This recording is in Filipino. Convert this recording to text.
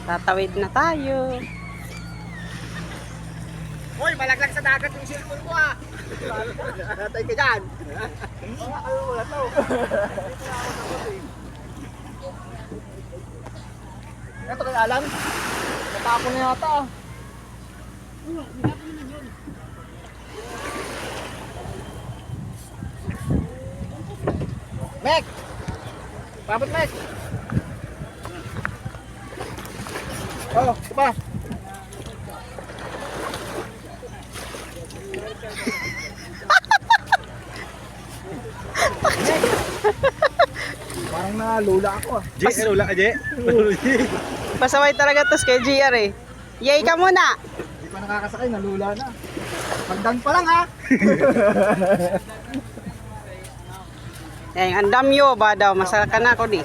Tatawid na tayo. Hoy, malaglag sa dagat yung cellphone ko ah. Natay ka dyan. Wala to. Ito kay Alan. Natapon na yata ah. Mek! Pabot Mek! Oh, pa. Parang nalula ako ah. Lula ka, Je? Pasaway talaga tos kay GR eh. Yay ka muna! Hindi pa nakakasakay, nalula na. Pagdan pa lang ha. Yan, ang damyo ba daw? Masaka na ako di.